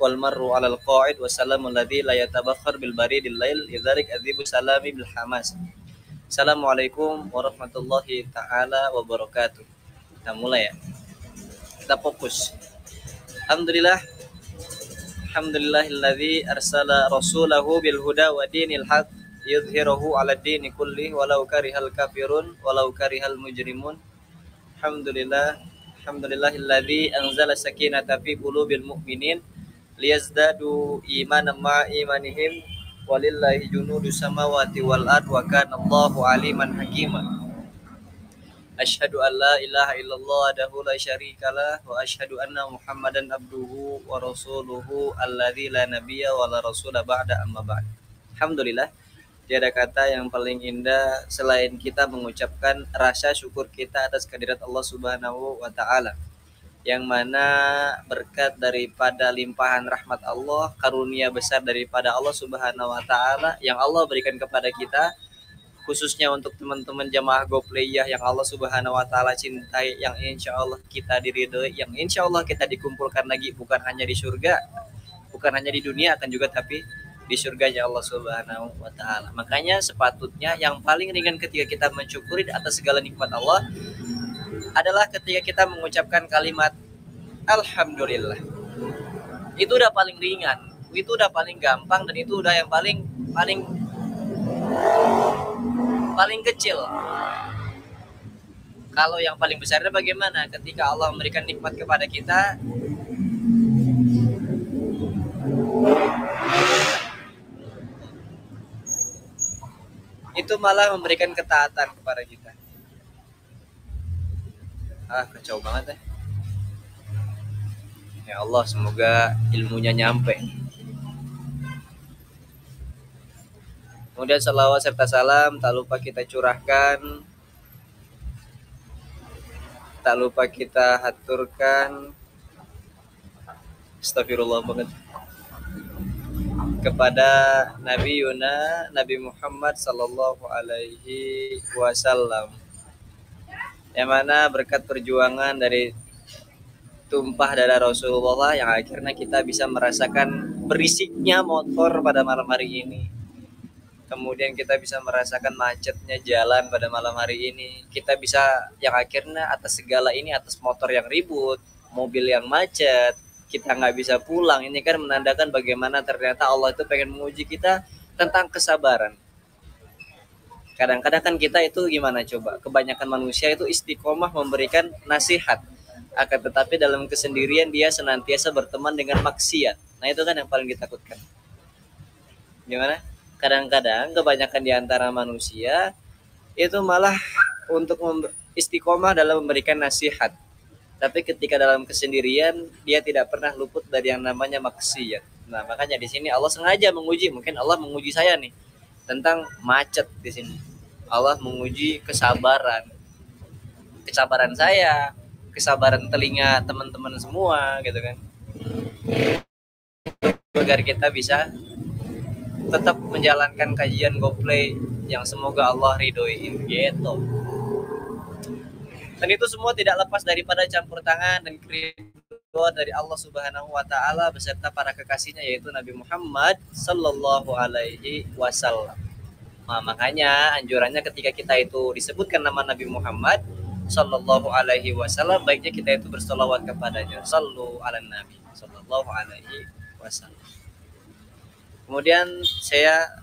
wal marru 'alal qa'id wa salamul ladzi la yatabakhkhar bil baridil lail lidzalik adzibu salami bil hamas. Assalamualaikum warahmatullahi taala wabarakatuh. Kita mulai ya. Kita fokus. Alhamdulillah. Alhamdulillahilladzi arsala rasulahu bil huda wa dinil haq yudhhirahu 'alad dini kullih walau karihal kafirun walau karihal mujrimun. Alhamdulillahilladzi anzala sakinata fi qulubil mu'minin liyazdadu imanan ma imanihim walillahi junudus samawati wal ard wa kana Allahu aliman hakima. Asyhadu an la ilaha illallah wahdahu la syarikalah wa asyhadu anna Muhammadan abduhu wa rasuluhu alladzi la nabiyya wa la rasula ba'da amma ba'd. Alhamdulillah, tiada kata yang paling indah selain kita mengucapkan rasa syukur kita atas kehadirat Allah Subhanahu wa taala, yang mana berkat daripada limpahan rahmat Allah, karunia besar daripada Allah Subhanahu wa taala yang Allah berikan kepada kita, khususnya untuk teman-teman jamaah Gopleyah yang Allah Subhanahu wa taala cintai, yang insya Allah kita diridhoi, yang insya Allah kita dikumpulkan lagi bukan hanya di surga, bukan hanya di dunia, akan juga tapi di surganya Allah Subhanahu wa taala. Makanya sepatutnya yang paling ringan ketika kita mensyukuri atas segala nikmat Allah adalah ketika kita mengucapkan kalimat alhamdulillah. Itu udah paling ringan, itu udah paling gampang, dan itu udah yang paling kecil. Kalau yang paling besarnya bagaimana? Ketika Allah memberikan nikmat kepada kita, itu malah memberikan ketaatan kepada kita. Kacau banget ya. Ya Allah, semoga ilmunya nyampe. Kemudian salawat serta salam tak lupa kita curahkan, tak lupa kita haturkan, astagfirullah banget, kepada Nabi Yuna, Nabi Muhammad sallallahu alaihi wasallam, yang mana berkat perjuangan dari tumpah darah Rasulullah yang akhirnya kita bisa merasakan berisiknya motor pada malam hari ini. Kemudian kita bisa merasakan macetnya jalan pada malam hari ini. Kita bisa yang akhirnya atas segala ini, atas motor yang ribut, mobil yang macet, kita nggak bisa pulang. Ini kan menandakan bagaimana ternyata Allah itu pengen menguji kita tentang kesabaran. Kadang-kadang kan kita itu gimana coba? Kebanyakan manusia itu istiqomah memberikan nasihat, akan tetapi dalam kesendirian dia senantiasa berteman dengan maksiat. Nah itu kan yang paling ditakutkan. Gimana? Kadang-kadang kebanyakan di antara manusia itu malah untuk istiqomah dalam memberikan nasihat, tapi ketika dalam kesendirian dia tidak pernah luput dari yang namanya maksiat. Nah makanya di sini Allah sengaja menguji, mungkin Allah menguji saya nih tentang macet di sini. Allah menguji kesabaran saya, kesabaran telinga teman-teman semua gitu kan, agar kita bisa tetap menjalankan kajian Goplay yang semoga Allah ridhoi gitu. Dan itu semua tidak lepas daripada campur tangan dan ridho dari Allah Subhanahu wa taala beserta para kekasihnya, yaitu Nabi Muhammad sallallahu alaihi wasallam. Nah, makanya anjurannya ketika kita itu disebutkan nama Nabi Muhammad sallallahu alaihi wasallam, baiknya kita itu berselawat kepadanya. Sallu ala Nabi sallallahu alaihi wasallam. Kemudian saya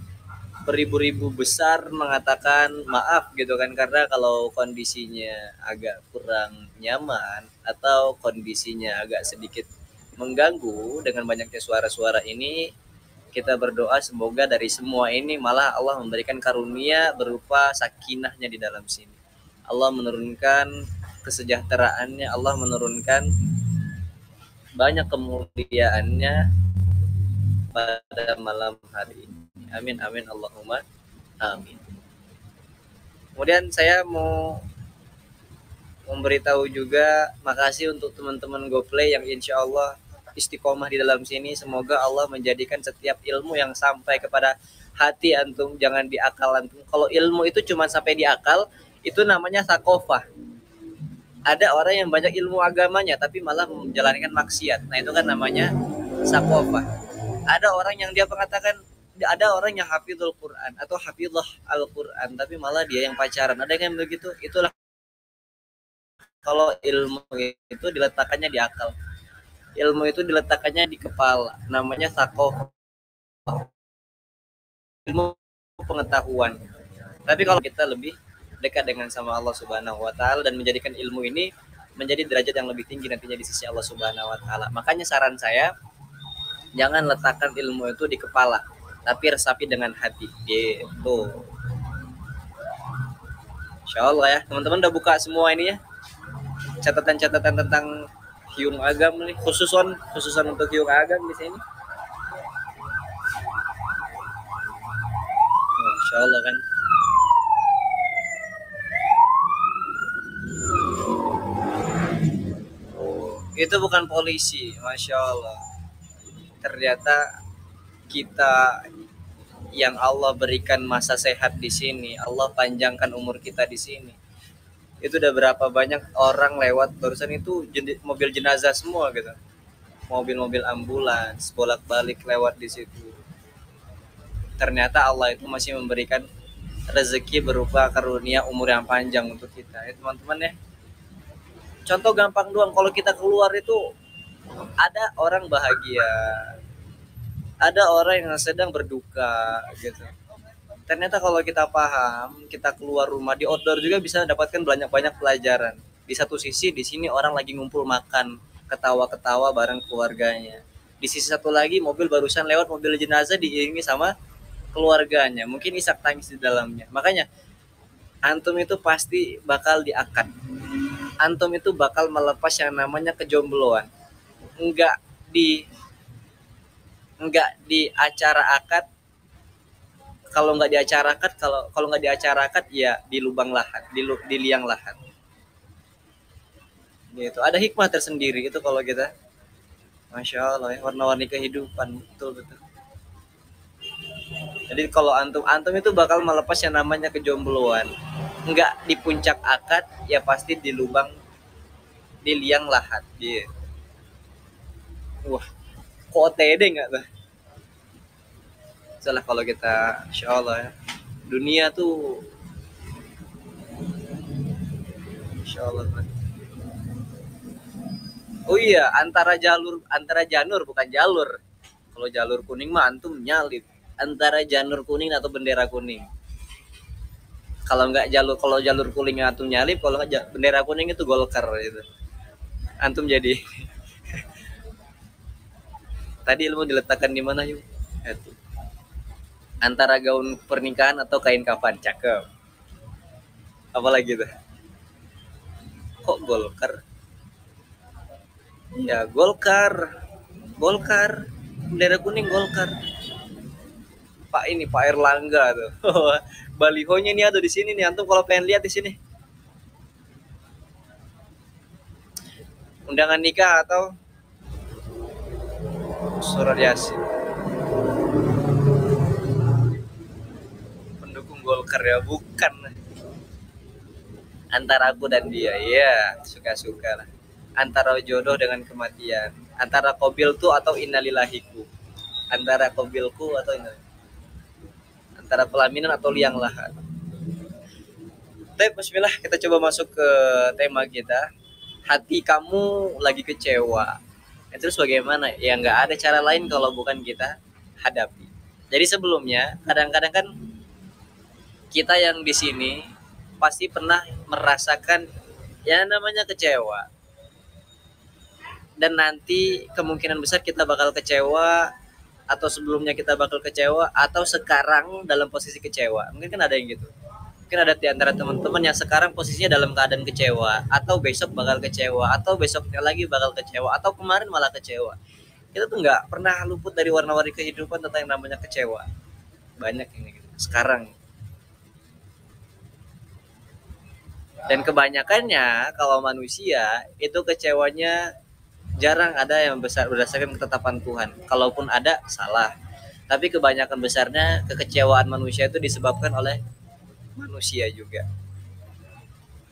beribu-ribu besar mengatakan maaf gitu kan, karena kalau kondisinya agak kurang nyaman atau kondisinya agak sedikit mengganggu dengan banyaknya suara-suara ini, kita berdoa semoga dari semua ini malah Allah memberikan karunia berupa sakinahnya di dalam sini. Allah menurunkan kesejahteraannya, Allah menurunkan banyak kemuliaannya pada malam hari ini. Amin amin Allahumma amin. Kemudian saya mau memberitahu juga makasih untuk teman-teman Goplay yang insya Allah istiqomah di dalam sini. Semoga Allah menjadikan setiap ilmu yang sampai kepada hati antum, jangan di akal antum. Kalau ilmu itu cuma sampai di akal, itu namanya sakofah. Ada orang yang banyak ilmu agamanya tapi malah menjalankan maksiat. Nah itu kan namanya Sakofah. Ada orang yang dia mengatakan, ada orang yang hafizul Quran atau hafizah Al-Quran, tapi malah dia yang pacaran. Ada yang begitu. Itulah kalau ilmu itu diletakkannya di akal. Ilmu itu diletakkannya di kepala. Namanya sakofah. Ilmu pengetahuan. Tapi kalau kita lebih dekat dengan sama Allah Subhanahu wa taala dan menjadikan ilmu ini menjadi derajat yang lebih tinggi nantinya di sisi Allah Subhanahu wa taala. Makanya saran saya, jangan letakkan ilmu itu di kepala, tapi resapi dengan hati. Gitu. Insyaallah ya. Teman-teman udah buka semua ini ya. Catatan-catatan tentang Hyung Agam nih, khususan untuk Hyung Agam di sini. Insyaallah kan. Itu bukan polisi, Masya Allah. Ternyata kita yang Allah berikan masa sehat di sini, Allah panjangkan umur kita di sini. Itu udah berapa banyak orang lewat barusan itu mobil jenazah semua gitu. Mobil-mobil ambulans bolak-balik lewat di situ. Ternyata Allah itu masih memberikan rezeki berupa karunia umur yang panjang untuk kita. Ya teman-teman ya. Contoh gampang doang, kalau kita keluar itu ada orang bahagia, ada orang yang sedang berduka gitu. Ternyata kalau kita paham, kita keluar rumah di outdoor juga bisa dapatkan banyak pelajaran. Di satu sisi di sini orang lagi ngumpul makan, ketawa-ketawa bareng keluarganya. Di sisi satu lagi mobil barusan lewat, mobil jenazah diiringi sama keluarganya, mungkin isak tangis di dalamnya. Makanya antum itu pasti bakal diakad. Antum itu bakal melepas yang namanya kejombloan. Enggak di acara akad. Kalau nggak di acara akad, kalau nggak di acara akad ya di lubang lahat, di liang lahat. Gitu. Ada hikmah tersendiri itu kalau kita, Masya Allah ya, warna-warni kehidupan, betul. Jadi kalau antum itu bakal melepas yang namanya kejombloan. Enggak di puncak akad, ya pasti di lubang, di liang lahat. Dia. Wah, kok OTD enggak tuh? Salah kalau kita, Insya Allah ya. Dunia tuh, Insya Allah. Oh iya, antara janur bukan jalur. Kalau jalur kuning mah antum nyalip. Antara janur kuning atau bendera kuning. Kalau jalur kuning antum nyalip, kalau nggak bendera kuning itu Golkar gitu. Antum jadi. Tadi ilmu diletakkan di mana yuk? Itu. Antara gaun pernikahan atau kain kafan, cakep. Apalagi tuh? Kok Golkar? Ya Golkar, bendera kuning Golkar. Pak Erlangga tuh. Balihonya nih ada di sini nih, antum kalau pengen lihat di sini. Undangan nikah atau surat Yasin. Pendukung Golkar ya, bukan. Antara aku dan dia, ya suka-suka lah. Antara jodoh dengan kematian, antara qabiltu atau innalillahiku, antara qabilku atau antara pelaminan atau liang lahat. Bismillah, kita coba masuk ke tema kita. Hati kamu lagi kecewa, terus bagaimana? Ya nggak ada cara lain kalau bukan kita hadapi. Jadi sebelumnya kadang-kadang kan kita yang di sini pasti pernah merasakan ya namanya kecewa. Dan nanti kemungkinan besar kita bakal kecewa, atau sebelumnya kita bakal kecewa, atau sekarang dalam posisi kecewa. Mungkin kan ada yang gitu. Mungkin ada di antara teman-teman yang sekarang posisinya dalam keadaan kecewa, atau besok bakal kecewa, atau besoknya lagi bakal kecewa, atau kemarin malah kecewa. Kita tuh nggak pernah luput dari warna-warni kehidupan tentang yang namanya kecewa. Banyak ini gitu. Sekarang. Dan kebanyakannya kalau manusia itu kecewanya jarang ada yang besar berdasarkan ketetapan Tuhan. Kalaupun ada, salah. Tapi kebanyakan besarnya kekecewaan manusia itu disebabkan oleh manusia juga.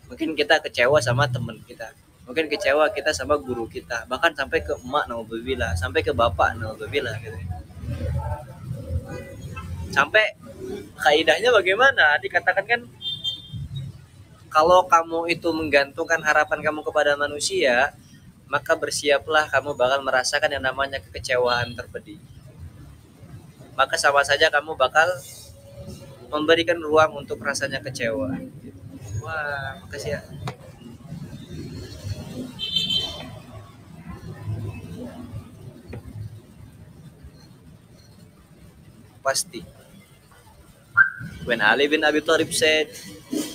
Mungkin kita kecewa sama teman kita. Mungkin kecewa kita sama guru kita, bahkan sampai ke emak naudzubillah, sampai ke bapak naudzubillah gitu. Sampai kaidahnya bagaimana? Dikatakan kan kalau kamu itu menggantungkan harapan kamu kepada manusia, maka bersiaplah kamu bakal merasakan yang namanya kekecewaan terpedih. Maka sama saja kamu bakal memberikan ruang untuk rasanya kecewa. Wah, makasih ya. Pasti. When Ali bin Abi Thalib said,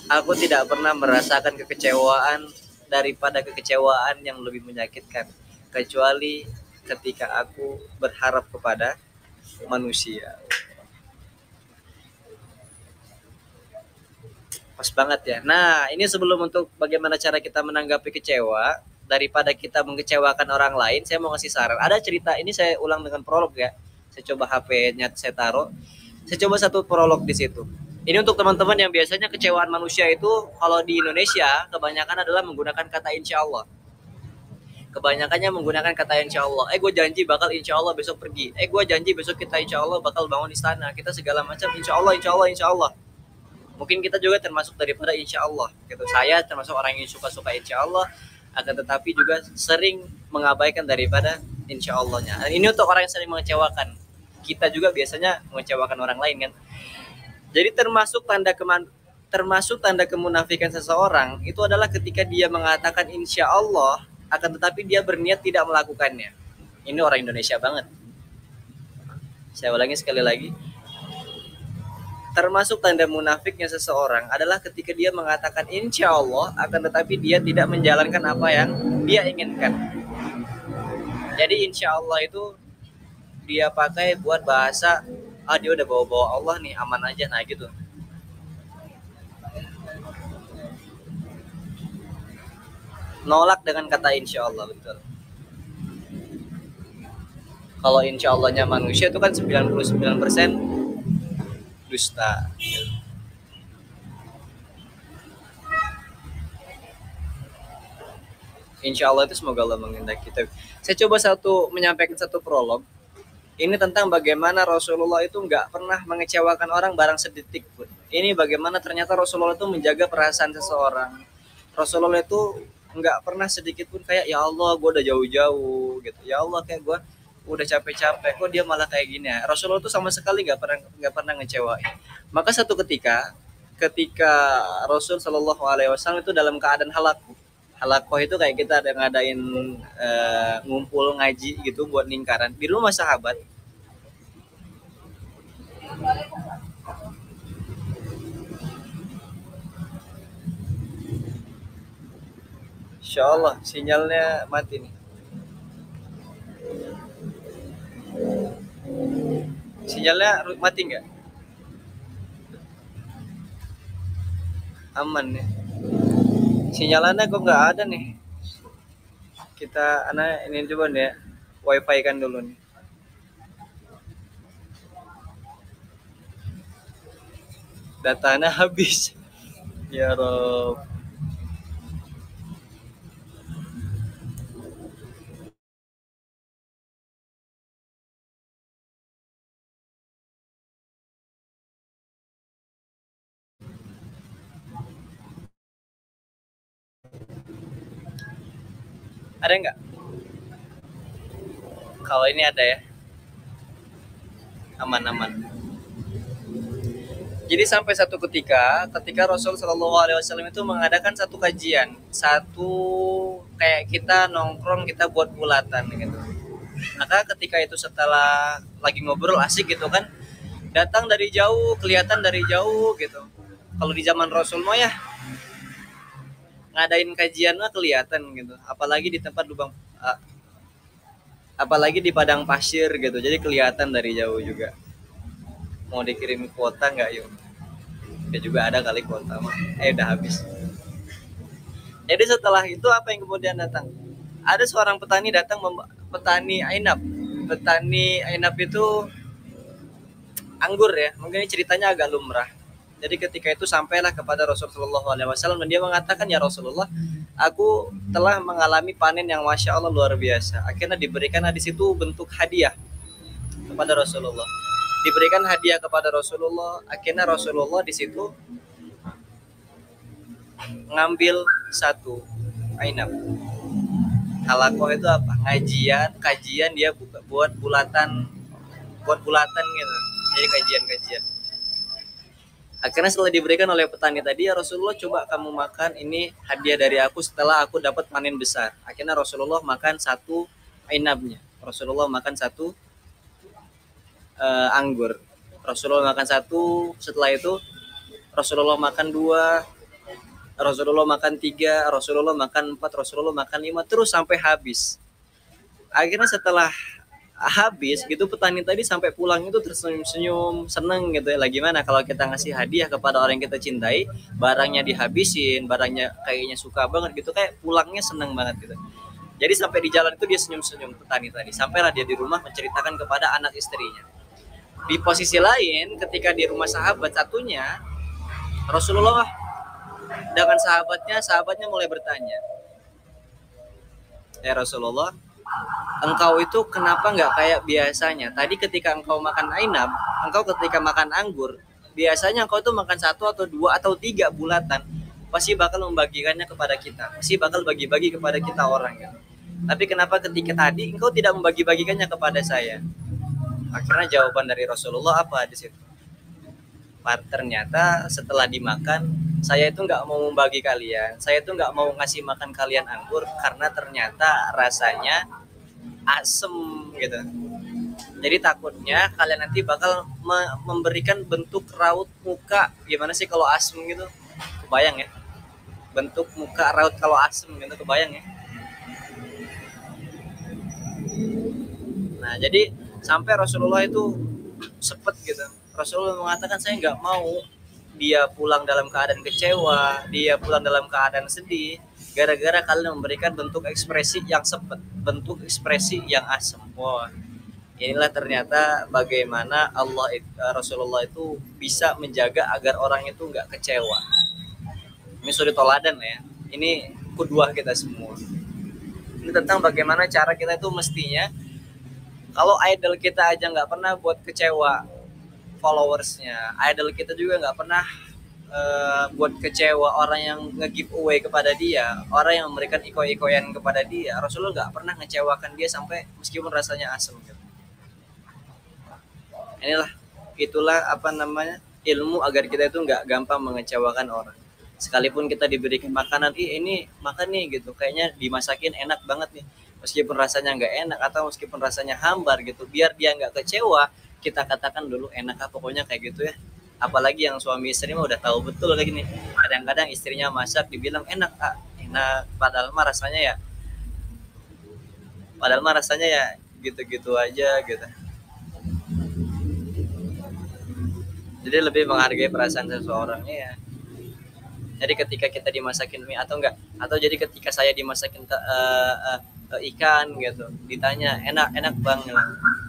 aku tidak pernah merasakan kekecewaan daripada kekecewaan yang lebih menyakitkan, kecuali ketika aku berharap kepada manusia. Pas banget ya. Nah, ini sebelum untuk bagaimana cara kita menanggapi kecewa, daripada kita mengecewakan orang lain, saya mau ngasih saran. Ada cerita, ini saya ulang dengan prolog ya. Saya coba HP-nya saya taruh. Saya coba satu prolog di situ. Ini untuk teman-teman yang biasanya kecewaan manusia itu kalau di Indonesia kebanyakan adalah menggunakan kata insya Allah. Kebanyakannya menggunakan kata insya Allah. Gue janji bakal insya Allah besok pergi. Gue janji besok kita insya Allah bakal bangun istana. Kita segala macam insya Allah, insya Allah, insya Allah. Mungkin kita juga termasuk daripada insya Allah. Gitu. Saya termasuk orang yang suka-suka insya Allah, akan tetapi juga sering mengabaikan daripada insya Allahnya. Dan ini untuk orang yang sering mengecewakan. Kita juga biasanya mengecewakan orang lain kan. Jadi termasuk tanda kemunafikan seseorang itu adalah ketika dia mengatakan insya Allah, akan tetapi dia berniat tidak melakukannya. Ini orang Indonesia banget. Saya ulangi sekali lagi. Termasuk tanda munafiknya seseorang adalah ketika dia mengatakan insya Allah, akan tetapi dia tidak menjalankan apa yang dia inginkan. Jadi insya Allah itu dia pakai buat bahasa, dia udah bawa-bawa Allah nih, aman aja, nah gitu. Nolak dengan kata insya Allah, betul. Kalau insya Allahnya manusia itu kan 99% dusta. Insya Allah itu semoga Allah menghendaki kita. Saya coba menyampaikan satu prolog. Ini tentang bagaimana Rasulullah itu nggak pernah mengecewakan orang barang sedetik pun. Ini bagaimana ternyata Rasulullah itu menjaga perasaan seseorang. Rasulullah itu nggak pernah sedikit pun kayak ya Allah gue udah jauh-jauh gitu. Ya Allah kayak gue udah capek-capek kok dia malah kayak gini ya. Rasulullah itu sama sekali nggak pernah ngecewain. Maka satu ketika Rasul Shallallahu Alaihi Wasallam itu dalam keadaan halakoh itu kayak kita ada ngadain ngumpul ngaji gitu buat lingkaran di rumah sahabat. Insya Allah sinyalnya mati nih. Sinyalnya mati nggak? Aman ya. Sinyalannya kok nggak ada nih. Kita ini coba nih ya, wifi kan dulu nih. Datanya habis. Ya Rob. Ada nggak? Kalau ini ada ya. Aman-aman. Jadi sampai satu ketika Rasul Shallallahu Alaihi Wasallam itu mengadakan satu kajian, kayak kita nongkrong, kita buat bulatan gitu. Maka ketika itu setelah lagi ngobrol asik gitu kan, datang dari jauh, kelihatan dari jauh gitu. Kalau di zaman Rasul mah ya ngadain kajian mah kelihatan gitu, apalagi di tempat apalagi di padang pasir gitu, jadi kelihatan dari jauh juga. Mau dikirim kuota nggak yuk? Ya juga ada kali kuota mah. Udah habis. Jadi setelah itu apa yang kemudian datang? Ada seorang petani datang, petani ainab. Petani ainab itu anggur ya. Mungkin ini ceritanya agak lumrah. Jadi ketika itu sampailah kepada Rasulullah SAW dan dia mengatakan, ya Rasulullah, aku telah mengalami panen yang masya Allah luar biasa. Akhirnya diberikan di situ bentuk hadiah kepada Rasulullah. Diberikan hadiah kepada Rasulullah. Akhirnya Rasulullah di situ ngambil satu ainab. Halakoh itu apa? Kajian dia buat bulatan gitu. Jadi kajian. Akhirnya setelah diberikan oleh petani tadi, ya Rasulullah, coba kamu makan, ini hadiah dari aku setelah aku dapat panen besar. Akhirnya Rasulullah makan satu ainabnya. Rasulullah makan satu anggur. Rasulullah makan satu, setelah itu Rasulullah makan dua, Rasulullah makan tiga, Rasulullah makan empat, Rasulullah makan lima, terus sampai habis. Akhirnya setelah habis gitu, petani tadi sampai pulang itu tersenyum-senyum, seneng gitu ya. Lah gimana kalau kita ngasih hadiah kepada orang yang kita cintai, barangnya dihabisin, barangnya kayaknya suka banget gitu, kayak pulangnya seneng banget gitu. Jadi sampai di jalan itu dia senyum-senyum petani tadi. Sampailah dia di rumah menceritakan kepada anak istrinya. Di posisi lain, ketika di rumah sahabat satunya, Rasulullah dengan sahabatnya mulai bertanya, ya Rasulullah, engkau itu kenapa nggak kayak biasanya? Tadi ketika engkau makan ainab, engkau ketika makan anggur, biasanya engkau itu makan satu atau dua atau tiga bulatan, pasti bakal membagikannya kepada kita, pasti bakal bagi-bagi kepada kita orang ya. Tapi kenapa ketika tadi engkau tidak membagi-bagikannya kepada saya? Akhirnya jawaban dari Rasulullah apa di situ? Ternyata setelah dimakan, saya itu nggak mau membagi kalian, saya itu nggak mau ngasih makan kalian anggur karena ternyata rasanya asem gitu. Jadi takutnya kalian nanti bakal memberikan bentuk raut muka gimana sih kalau asem gitu, kebayang ya, bentuk muka raut kalau asem gitu, kebayang ya. Nah jadi sampai Rasulullah itu sepet gitu. Rasulullah mengatakan saya nggak mau dia pulang dalam keadaan kecewa, dia pulang dalam keadaan sedih, gara-gara kalian memberikan bentuk ekspresi yang sepet, bentuk ekspresi yang asem. Wah, inilah ternyata bagaimana Rasulullah itu bisa menjaga agar orang itu nggak kecewa. Ini suri toladan ya. Ini kudwah kita semua. Ini tentang bagaimana cara kita itu mestinya, kalau idol kita aja nggak pernah buat kecewa followersnya, idol kita juga nggak pernah buat kecewa orang yang nge-giveaway kepada dia, orang yang memberikan iko-ikoyan kepada dia. Rasulullah nggak pernah ngecewakan dia sampai meskipun rasanya asam gitu. Itulah apa namanya, ilmu agar kita itu nggak gampang mengecewakan orang. Sekalipun kita diberikan makanan, ini makan nih gitu, kayaknya dimasakin enak banget nih, meskipun rasanya nggak enak atau meskipun rasanya hambar gitu, biar dia nggak kecewa, kita katakan dulu enak apa, pokoknya kayak gitu ya. Apalagi yang suami istri mah udah tahu betul kayak gini. Kadang-kadang istrinya masak dibilang enak, enak, padahal mah rasanya ya gitu-gitu aja gitu. Jadi lebih menghargai perasaan seseorang ya. Jadi ketika kita dimasakin mie atau enggak, atau jadi ketika saya dimasakin ikan gitu, ditanya enak bang,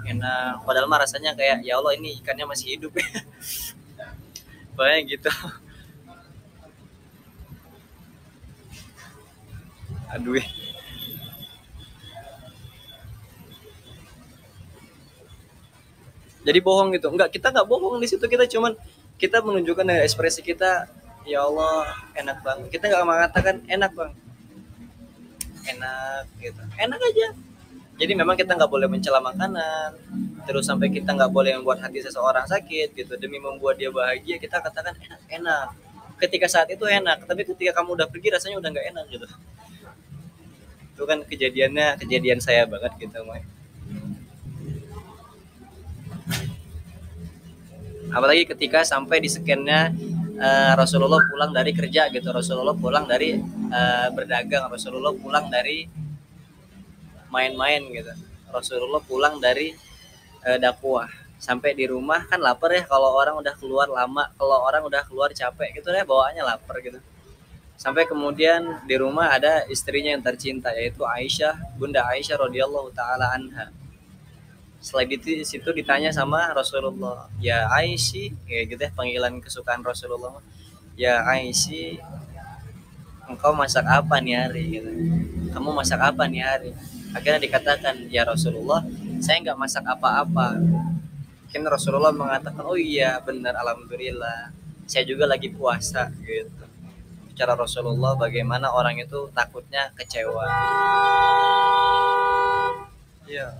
enak, padahal mah rasanya kayak ya Allah ini ikannya masih hidup. Pokoknya gitu. Aduh. Jadi bohong gitu. Enggak, kita enggak bohong di situ, kita menunjukkan dengan ekspresi kita, ya Allah enak bang. Kita enggak mengatakan enak bang, enak gitu, enak aja. Jadi memang kita nggak boleh mencela makanan, terus sampai kita nggak boleh membuat hati seseorang sakit gitu. Demi membuat dia bahagia, kita katakan enak. Ketika saat itu enak, tapi ketika kamu udah pergi rasanya udah nggak enak gitu. Itu kan kejadian saya banget gitu, Moy. Apalagi ketika sampai di scan-nya Rasulullah pulang dari kerja gitu, Rasulullah pulang dari berdagang, Rasulullah pulang dari main-main gitu, Rasulullah pulang dari dakwah, sampai di rumah kan lapar ya, kalau orang udah keluar lama, kalau orang udah keluar capek gitu ya, bawaannya lapar gitu. Sampai kemudian di rumah ada istrinya yang tercinta, yaitu Aisyah, Bunda Aisyah radhiyallahu taala anha. Setelah itu situ ditanya sama Rasulullah, ya Aisyah, kayak gitu ya panggilan kesukaan Rasulullah, ya Aisyah, engkau masak apa nih hari gitu. Kamu masak apa nih hari? Akhirnya dikatakan, ya Rasulullah, saya nggak masak apa-apa. Mungkin Rasulullah mengatakan, oh iya benar, alhamdulillah, saya juga lagi puasa gitu. Cara Rasulullah bagaimana orang itu takutnya kecewa. Ya,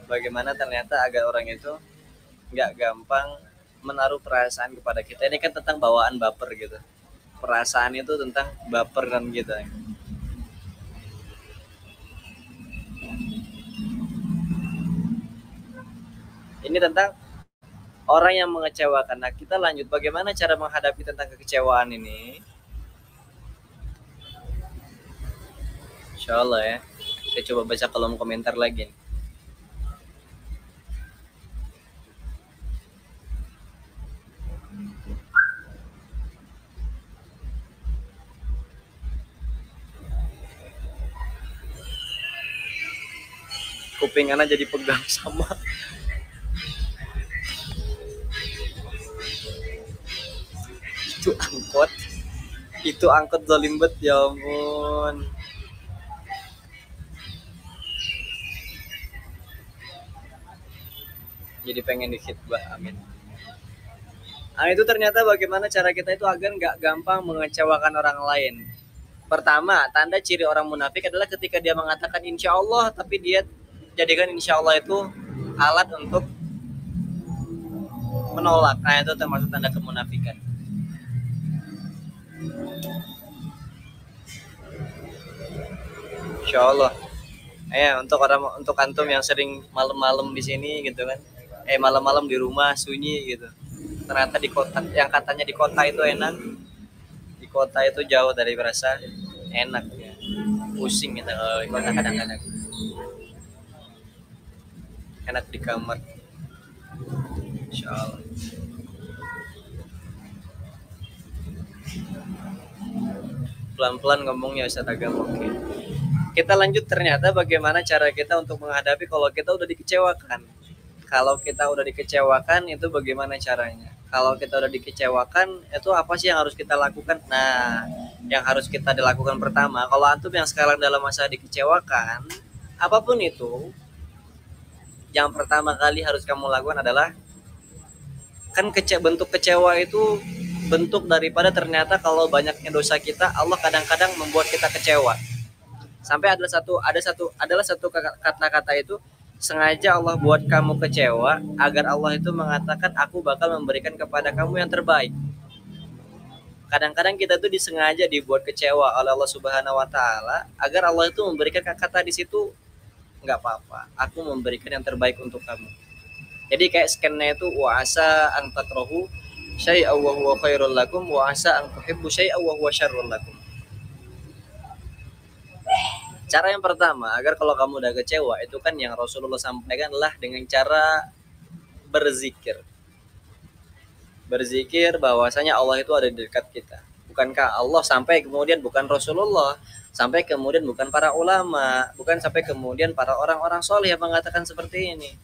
bagaimana ternyata agar orang itu nggak gampang menaruh perasaan kepada kita. Ini kan tentang bawaan baper gitu. Perasaan itu tentang baper kan kita. Ini tentang orang yang mengecewakan. Nah, kita lanjut bagaimana cara menghadapi tentang kekecewaan ini. Insya Allah ya. Saya coba baca kolom komentar lagi. Kuping anak jadi pegang sama itu angkot. Itu angkot zalim bet, ya ampun. Jadi pengen dihitbah, amin. Nah, itu ternyata bagaimana cara kita itu agar nggak gampang mengecewakan orang lain. Pertama, tanda ciri orang munafik adalah ketika dia mengatakan insya Allah, tapi dia jadikan insya Allah itu alat untuk menolak. Nah, itu termasuk tanda kemunafikan. Insya Allah. Untuk orang, untuk antum yang sering malam-malam di sini gitu kan, malam-malam di rumah sunyi gitu. Ternyata di kota, yang katanya di kota itu enak, di kota itu jauh dari rasa enak ya. Pusing gitu kalau di kota kadang-kadang. Enak di kamar. Insya Allah. Pelan-pelan ngomongnya Ustaz Agam. Oke. Kita lanjut, ternyata bagaimana cara kita untuk menghadapi kalau kita udah dikecewakan. Kalau kita udah dikecewakan itu bagaimana caranya? Kalau kita udah dikecewakan itu apa sih yang harus kita lakukan? Nah, yang harus kita dilakukan pertama, kalau antum yang sekarang dalam masa dikecewakan, apapun itu, yang pertama kali harus kamu lakukan adalah, kan bentuk kecewa itu bentuk daripada ternyata kalau banyaknya dosa kita, Allah kadang-kadang membuat kita kecewa. Sampai adalah satu kata-kata itu sengaja Allah buat kamu kecewa agar Allah itu mengatakan aku bakal memberikan kepada kamu yang terbaik. Kadang-kadang kita tuh disengaja dibuat kecewa oleh Allah Subhanahu wa taala agar Allah itu memberikan kata di situ, nggak apa-apa, aku memberikan yang terbaik untuk kamu. Jadi kayak scan-nya itu wa asa an takrahu syai'an wa huwa khairul lakum wa asa an tuhibbu syai'an wa huwa syarrul lakum. Cara yang pertama agar kalau kamu udah kecewa itu kan yang Rasulullah sampaikan adalah dengan cara berzikir. Berzikir bahwasanya Allah itu ada di dekat kita. Bukankah Allah sampai kemudian bukan Rasulullah, sampai kemudian bukan para ulama, bukan sampai kemudian para orang-orang soleh yang mengatakan seperti ini.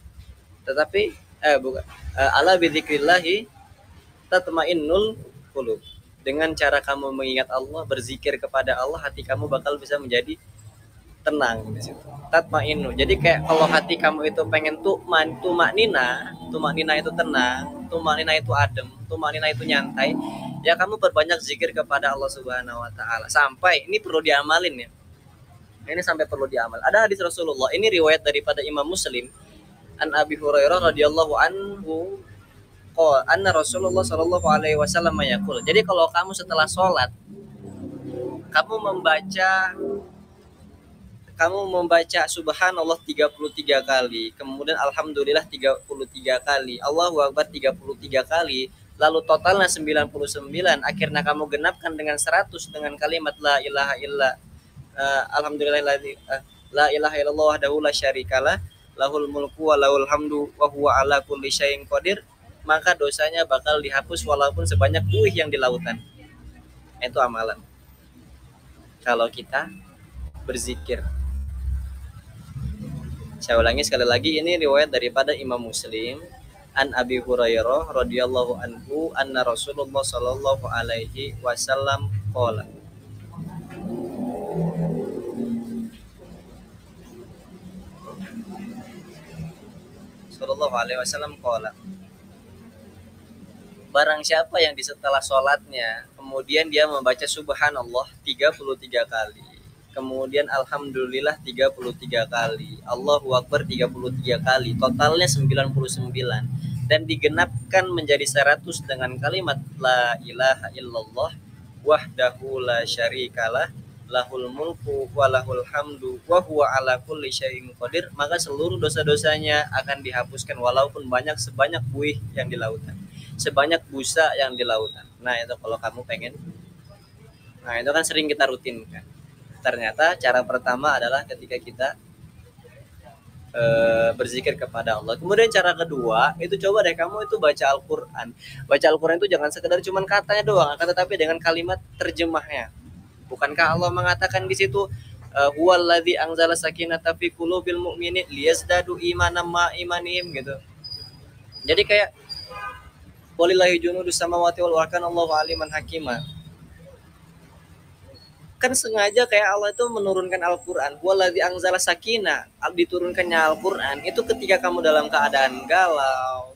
Tetapi bukan ala bidzikrillahi tatmainnul qulub. Dengan cara kamu mengingat Allah, berzikir kepada Allah, hati kamu bakal bisa menjadi tenang di situ. Tatmainu. Jadi kayak kalau hati kamu itu pengen tumaknina itu tenang, tumaknina itu adem, tumaknina itu nyantai, ya kamu perbanyak zikir kepada Allah Subhanahu wa taala. Sampai ini perlu diamalin ya. Ini sampai perlu diamal. Ada hadis Rasulullah, ini riwayat daripada Imam Muslim, an Abi Hurairah radhiyallahu anhu qala anna Rasulullah sallallahu alaihi wasallam yaqul. Jadi kalau kamu setelah sholat kamu membaca subhanallah 33 kali, kemudian alhamdulillah 33 kali, Allahu akbar 33 kali, lalu totalnya 99, akhirnya kamu genapkan dengan 100 dengan kalimat la ilaha illa alhamdulillah la ilaha illallah wahdahu la syarikalah lahul mulku wa lahul hamdu wa huwa ala kulli syai'in qadir, maka dosanya bakal dihapus walaupun sebanyak buih yang di lautan. Itu amalan kalau kita berzikir. Saya ulangi sekali lagi, ini riwayat daripada Imam Muslim. an Abi Hurairah radhiyallahu anhu anna Rasulullah sallallahu alaihi wasallam qala. Sallallahu alaihi wasallam qala. Barang siapa yang di setelah sholatnya kemudian dia membaca subhanallah 33 kali, kemudian alhamdulillah 33 kali, Allahu akbar 33 kali, totalnya 99, dan digenapkan menjadi 100 dengan kalimat la ilaha illallah wahdahu la syarikalah lahul mulku wa lahul hamdu wa huwa ala kulli syai'in qadir, maka seluruh dosa-dosanya akan dihapuskan walaupun banyak sebanyak buih yang di lautan, sebanyak busa yang di lautan. Nah itu kalau kamu pengen, nah itu kan sering kita rutinkan. Ternyata cara pertama adalah ketika kita berzikir kepada Allah. Kemudian cara kedua itu coba deh kamu itu baca Al-Quran. Baca Al-Quran itu jangan sekedar cuman katanya doang, akan tetapi dengan kalimat terjemahnya. Bukankah Allah mengatakan di situ huwallazi anzala sakinata fi qulubil mu'minin liyazdadu imanan ma imanihim gitu. Jadi kayak walillahi junudus samawati wal ardi Allahu aliman hakimah. Kan sengaja kayak Allah itu menurunkan Al-Quran. Waladzi anzala sakinah, diturunkannya Al-Quran itu ketika kamu dalam keadaan galau,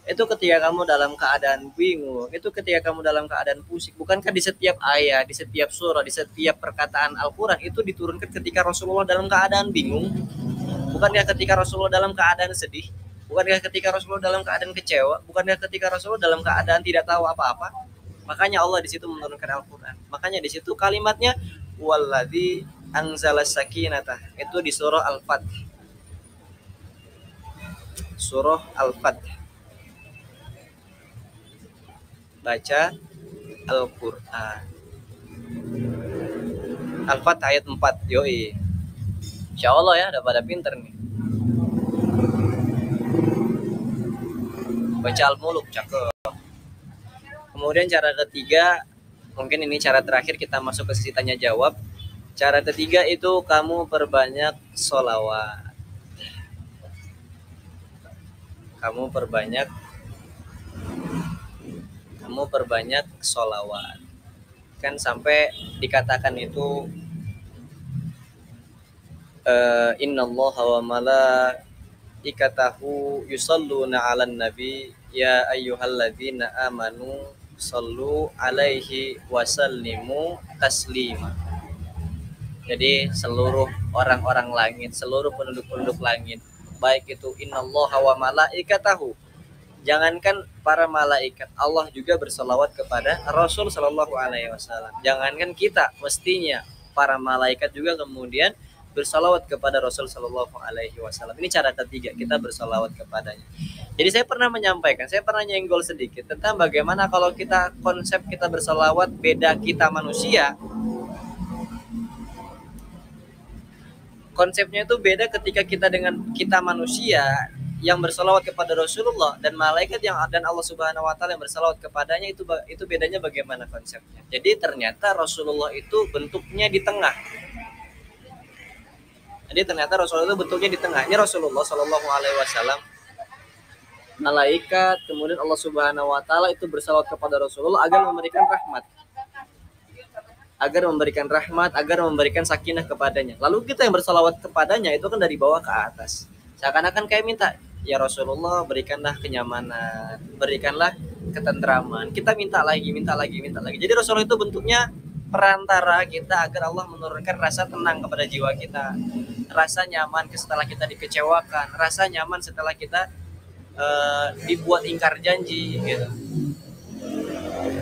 itu ketika kamu dalam keadaan bingung, itu ketika kamu dalam keadaan pusing. Bukankah di setiap ayat, di setiap surah, di setiap perkataan Al-Quran itu diturunkan ketika Rasulullah dalam keadaan bingung? Bukankah ketika Rasulullah dalam keadaan sedih? Bukankah ketika Rasulullah dalam keadaan kecewa? Bukankah ketika Rasulullah dalam keadaan tidak tahu apa-apa? Makanya Allah di situ menurunkan Al-Quran. Makanya di situ kalimatnya waladzi anzala sakinata, itu di surah Al-Fath. Surah Al-Fath. Baca Al-Quran. Al-Fath ayat 4. Yoi. Insya Allah ya, udah pada pinter nih. Baca Al-Muluk, cakep. Kemudian cara ketiga, mungkin ini cara terakhir kita masuk ke sesi tanya jawab. Cara ketiga itu kamu perbanyak sholawat. Kamu perbanyak sholawat. Kan sampai dikatakan itu innallaha wa malaikatahu yusalluna 'alan nabi ya ayyuhalladzina amanu sallu alaihi wasallimu taslima. Jadi seluruh orang-orang langit, seluruh penduduk-penduduk langit, baik itu innallaha wa malaikatahu, jangankan para malaikat, Allah juga berselawat kepada Rasul sallallahu alaihi wasallam. Jangankan kita, mestinya para malaikat juga kemudian bersalawat kepada Rasul sallallahu alaihi wasallam. Ini cara ketiga, kita bersalawat kepadanya. Jadi saya pernah menyampaikan, saya pernah nyenggol sedikit tentang bagaimana kalau kita konsep kita bersalawat beda kita manusia. Konsepnya itu beda ketika kita dengan kita manusia yang bersalawat kepada Rasulullah dan malaikat yang dan Allah Subhanahu wa taala yang bersalawat kepadanya, itu bedanya bagaimana konsepnya. Jadi ternyata Rasulullah itu bentuknya di tengah. Jadi ternyata Rasulullah itu bentuknya di tengah. Ini Rasulullah sallallahu alaihi wasallam, malaikat, kemudian Allah Subhanahu wa taala itu bersalawat kepada Rasulullah agar memberikan rahmat. Agar memberikan sakinah kepadanya. Lalu kita yang bersalawat kepadanya itu kan dari bawah ke atas. Seakan-akan kayak minta, ya Rasulullah berikanlah kenyamanan, berikanlah ketentraman. Kita minta lagi. Jadi Rasulullah itu bentuknya perantara kita agar Allah menurunkan rasa tenang kepada jiwa kita, rasa nyaman setelah kita dikecewakan, rasa nyaman setelah kita dibuat ingkar janji gitu.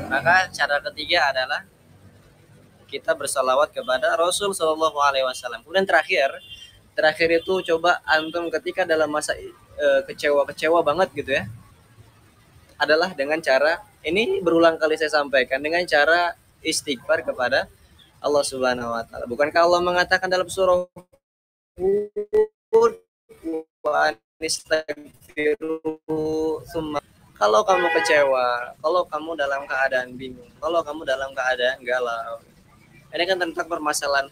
Maka cara ketiga adalah kita bersalawat kepada Rasul sallallahu alaihi wasallam. Kemudian terakhir itu coba antum ketika dalam masa kecewa banget gitu ya, adalah dengan cara ini berulang kali saya sampaikan, dengan cara istighfar kepada Allah Subhanahu wa taala. Bukankah Allah mengatakan dalam surah Hud, wa anistaghfiru summa, kalau kamu kecewa, kalau kamu dalam keadaan bingung, kalau kamu dalam keadaan galau, ini kan tentang permasalahan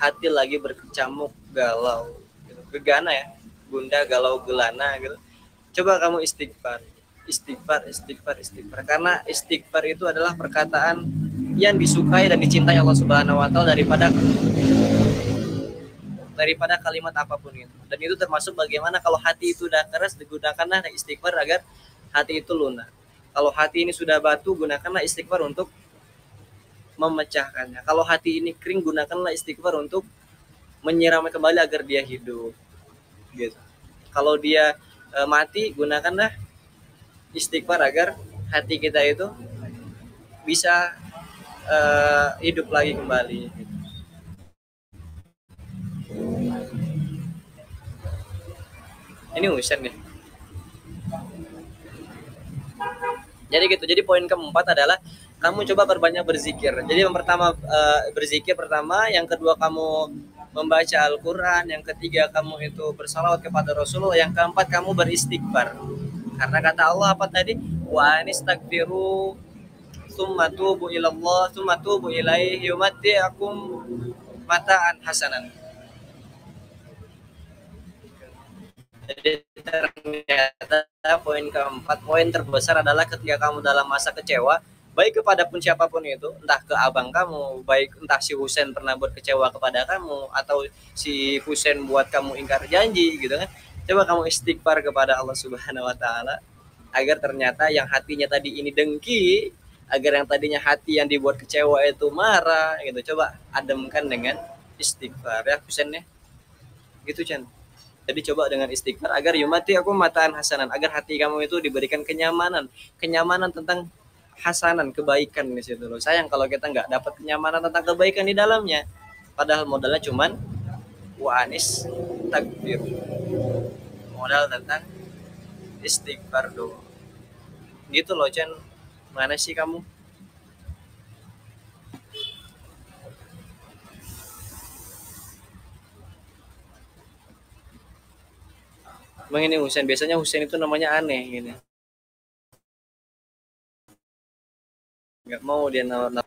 hati lagi berkecamuk, galau, gitu. Gegana ya, bunda galau gelana gitu. Coba kamu istighfar, karena istighfar itu adalah perkataan yang disukai dan dicintai Allah Subhanahu wa taala daripada kalimat apapun itu. Dan itu termasuk bagaimana kalau hati itu udah keras, digunakanlah istighfar agar hati itu lunak. Kalau hati ini sudah batu, gunakanlah istighfar untuk memecahkannya. Kalau hati ini kering, gunakanlah istighfar untuk menyiramnya kembali agar dia hidup. Gitu. Kalau dia mati, gunakanlah istighfar agar hati kita itu bisa hidup lagi kembali. Gitu. Ini Husain nih. Jadi gitu. Jadi poin keempat adalah kamu coba perbanyak berzikir. Jadi yang pertama berzikir pertama, yang kedua kamu membaca Al-Quran, yang ketiga kamu itu bersalawat kepada Rasulullah, yang keempat kamu beristighfar. Karena kata Allah apa tadi? Wa anistaghfiru tsumma tubu ilallah tsumma tubu ilaihi yumatti'akum mata'an hasanan. Jadi ternyata poin keempat, poin terbesar adalah ketika kamu dalam masa kecewa, baik kepada pun siapapun itu, entah ke abang kamu, baik entah si Husain pernah buat kecewa kepada kamu, atau si Husain buat kamu ingkar janji gitu kan. Coba kamu istighfar kepada Allah Subhanahu wa taala agar ternyata yang hatinya tadi ini dengki, agar yang tadinya hati yang dibuat kecewa itu marah gitu, coba ademkan dengan istighfar ya Husain ya. Gitu Chan. Jadi coba dengan istighfar agar yumati aku mataan hasanan, agar hati kamu itu diberikan kenyamanan tentang hasanan, kebaikan di situ loh. Sayang kalau kita nggak dapat kenyamanan tentang kebaikan di dalamnya, padahal modalnya cuman wanis takbir, modal tentang istighfar doang. Gitu loh Chan. Mana sih kamu? Emang ini Husain, biasanya Husain itu namanya aneh gini. Nggak mau dia nama.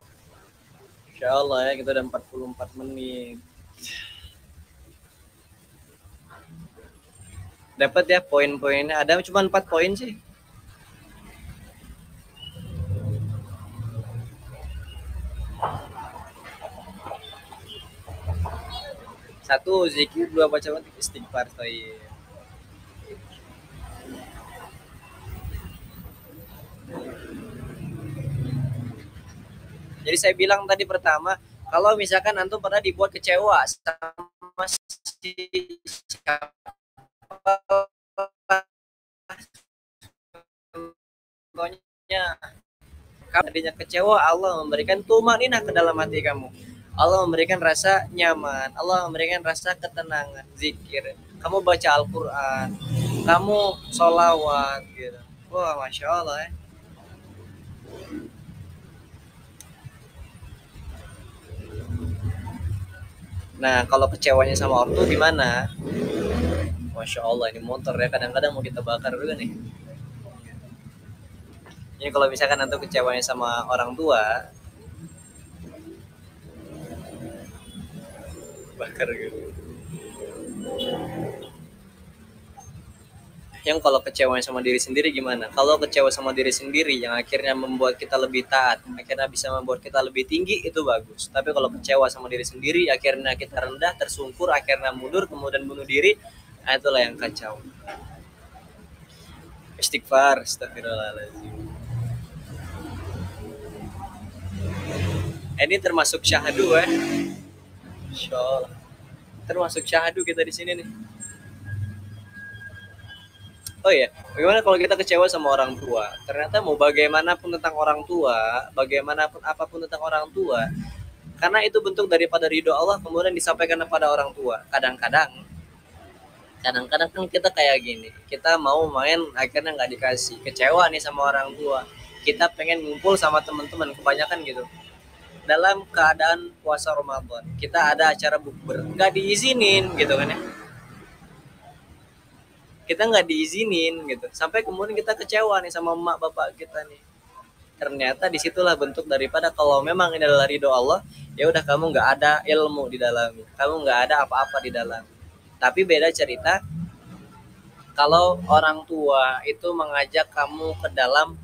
Insya Allah ya, kita udah 44 menit. Dapat ya poin-poinnya, ada cuma 4 poin sih. Satu zikir, dua baca istighfar. Jadi saya bilang tadi pertama, kalau misalkan antum pernah dibuat kecewa sama si siapa, contohnya kamu tadinya kecewa, Allah memberikan tumaninah ke dalam hati kamu. Allah memberikan rasa nyaman, Allah memberikan rasa ketenangan, zikir. Kamu baca Al-Quran, kamu sholawat gitu. Wah, Masya Allah ya. Nah, kalau kecewanya sama ortu gimana? Masya Allah, ini motor ya, kadang-kadang mau kita bakar juga nih. Ini kalau misalkan antum kecewanya sama orang tua, bakar gitu. Yang kalau kecewanya sama diri sendiri gimana? Kalau kecewa sama diri sendiri yang akhirnya membuat kita lebih taat, akhirnya bisa membuat kita lebih tinggi, itu bagus. Tapi kalau kecewa sama diri sendiri, akhirnya kita rendah, tersungkur, akhirnya mundur, kemudian bunuh diri, nah itulah yang kacau. Istighfar, astagfirullahaladzim. Ini termasuk syahadu ya. Insyaallah. Termasuk syahadu kita di sini nih. Oh iya, bagaimana kalau kita kecewa sama orang tua? Ternyata mau bagaimanapun tentang orang tua, bagaimanapun apapun tentang orang tua, karena itu bentuk daripada ridho Allah kemudian disampaikan kepada orang tua. Kadang-kadang kan kita kayak gini, kita mau main akhirnya nggak dikasih, kecewa nih sama orang tua. Kita pengen ngumpul sama teman-teman, kebanyakan gitu. Dalam keadaan puasa Ramadan, kita ada acara bukber, nggak diizinin gitu kan ya. Kita nggak diizinin gitu, sampai kemudian kita kecewa nih sama emak bapak kita nih. Ternyata disitulah bentuk daripada kalau memang ini adalah ridho Allah, ya udah kamu nggak ada ilmu di dalam, kamu nggak ada apa-apa di dalam. Tapi beda cerita Kalau orang tua itu mengajak kamu ke dalam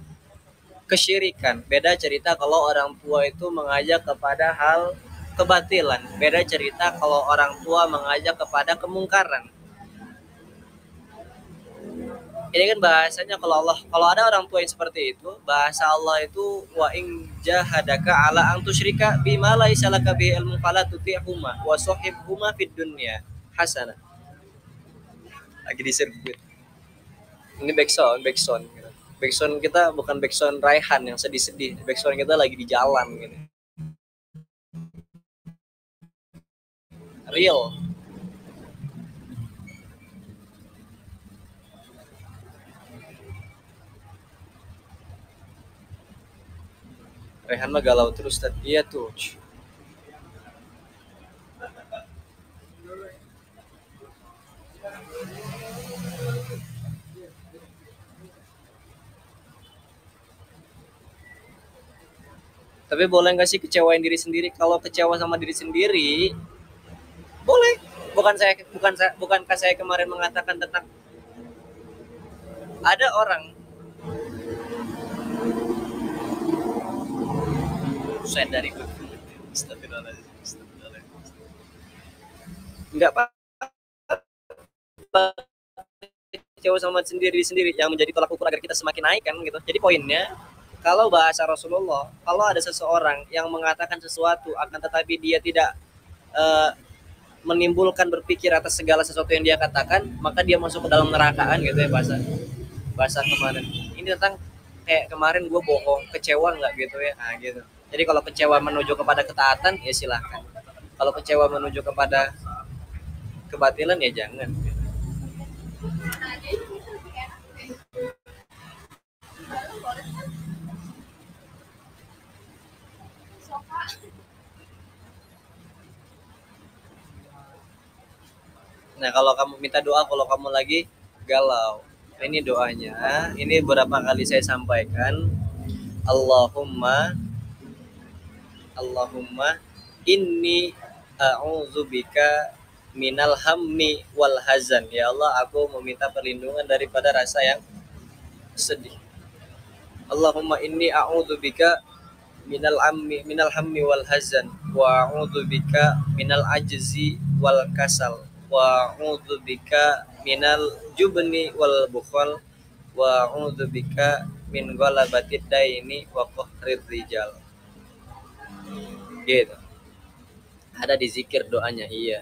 kesyirikan, beda cerita kalau orang tua itu mengajak kepada hal kebatilan, beda cerita kalau orang tua mengajak kepada kemungkaran. Ini kan bahasanya kalau ada orang tua yang seperti itu, bahasa Allah itu wa in jahadaka ala an tusyrika bima laisa laka bihi ilmun fala tuti'huma wa sahibhuma fid dunya hasanah. Lagi di sirkuit. Ini backsound gitu. Backsound kita bukan backsound Raihan yang sedih-sedih, backsound kita lagi di jalan gitu. Real. Rehan mah galau terus tadi. Iya tuh. Tapi boleh nggak sih kecewain diri sendiri? Kalau kecewa sama diri sendiri, boleh. Bukankah saya kemarin mengatakan tentang ada orang saya dari nggak apa kecewa sama sendiri yang menjadi tolak ukur agar kita semakin naik kan gitu. Jadi poinnya kalau bahasa Rasulullah, kalau ada seseorang yang mengatakan sesuatu akan tetapi dia tidak uh, menimbulkan berpikir atas segala sesuatu yang dia katakan, maka dia masuk ke dalam nerakaan gitu ya bahasa kemarin. Ini tentang kayak kemarin gue bohong, kecewa nggak gitu ya, nah gitu. Jadi kalau kecewa menuju kepada ketaatan ya silahkan. Kalau kecewa menuju kepada kebatilan ya jangan. Nah kalau kamu minta doa kalau kamu lagi galau, ini doanya. Ini beberapa kali saya sampaikan. Allahumma inni a'udzubika minal hammi wal hazan. Ya Allah, aku meminta perlindungan daripada rasa yang sedih. Allahumma inni a'udzubika minal hammi wal hazan wa a'udzubika minal ajzi wal kasal wa a'udzubika minal jubni wal bukhal wa a'udzubika min ghalabatid daini wa qahrir rijal. Gitu. Ada di zikir doanya. Iya.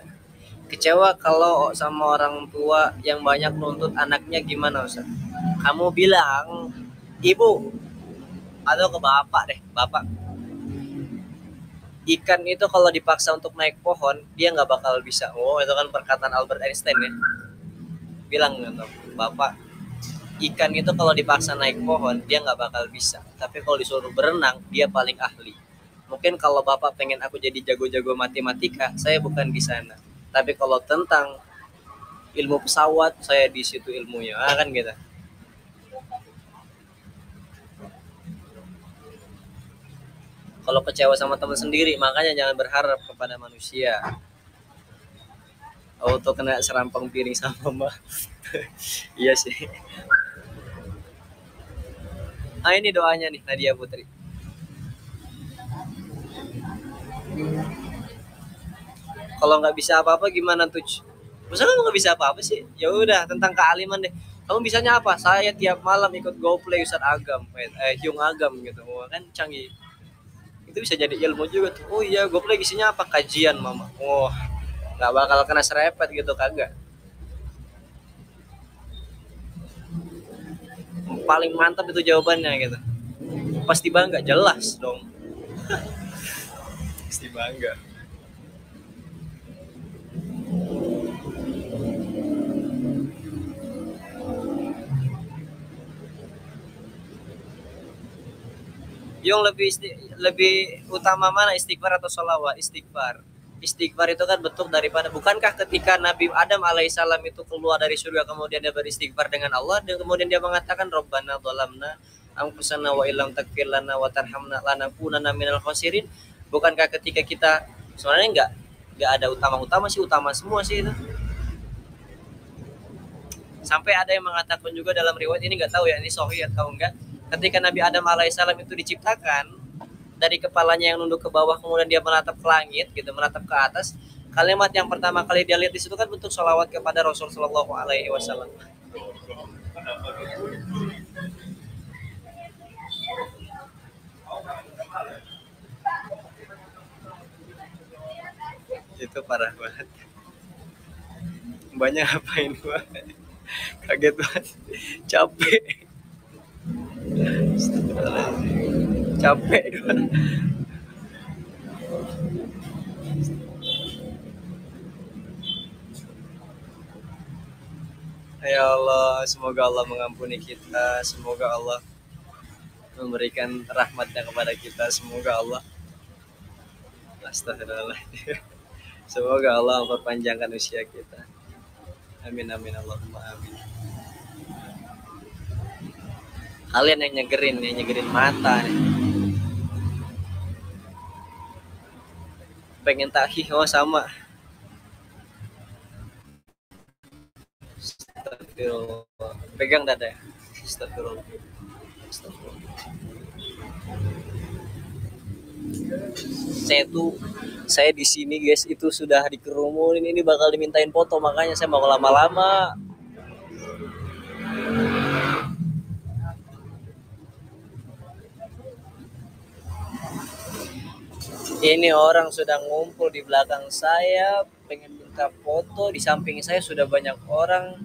Kecewa kalau sama orang tua yang banyak nuntut anaknya gimana Ustaz? Kamu bilang ibu atau ke bapak deh, bapak. Ikan itu kalau dipaksa untuk naik pohon, dia nggak bakal bisa. Oh, itu kan perkataan Albert Einstein ya. Bilang gitu, bapak, ikan itu kalau dipaksa naik pohon, dia nggak bakal bisa. Tapi kalau disuruh berenang, dia paling ahli. Mungkin kalau bapak pengen aku jadi jago-jago matematika, saya bukan di sana. Tapi kalau tentang ilmu pesawat, saya di situ ilmunya, kan gitu. Kalau kecewa sama teman sendiri, makanya jangan berharap kepada manusia. Auto kena serampang piring sama mbak. Iya sih. Ah ini doanya nih Nadia Putri. Kalau nggak bisa apa-apa gimana tuh? Masa kamu nggak bisa apa-apa sih? Ya udah tentang kealiman deh. Kamu bisanya apa? Saya tiap malam ikut GoPlay Ustadz Agam, Hyung Agam gitu. Wah, kan canggih. Itu bisa jadi ilmu juga tuh. Oh iya, GoPlay isinya apa? Kajian mama. Wah, nggak bakal kena serepet gitu kagak. Paling mantap itu jawabannya gitu. Pasti bangga, jelas dong. Pasti bangga. Yang lebih utama mana, istighfar atau sholawat? Istighfar. Istighfar itu kan bentuk daripada, bukankah ketika Nabi Adam alaihissalam itu keluar dari surga kemudian dia beristighfar dengan Allah dan kemudian dia mengatakan Rabbana dhalamna anfusana wa illam taghfir lana wa tarhamna lanakunanna minal khasirin. Bukankah ketika kita sebenarnya enggak ada utama-utama sih, utama semua sih itu. Sampai ada yang mengatakan juga dalam riwayat ini, nggak tahu ya ini sahih atau enggak, ketika Nabi Adam alaihissalam itu diciptakan dari kepalanya yang nunduk ke bawah kemudian dia menatap ke langit gitu, menatap ke atas, kalimat yang pertama kali dia lihat di situ kan bentuk sholawat kepada Rasul Shallallahu Alaihi Wasallam. Itu parah banget. Banyak apain gua, kaget banget, capek, capek gua. Ya Allah, semoga Allah mengampuni kita, semoga Allah memberikan rahmatnya kepada kita, semoga Allah, astagfirullahaladzim, semoga Allah memperpanjangkan usia kita. Amin amin Allahumma amin. Kalian yang nyegerin mata nih. Pengen tahi, oh sama. Astagfirullah. Pegang dada ya. Astagfirullah. Astagfirullah. Saya di sini guys itu sudah dikerumunin, ini bakal dimintain foto, makanya saya mau lama-lama. Ini orang sudah ngumpul di belakang saya, pengen minta foto, di samping saya sudah banyak orang.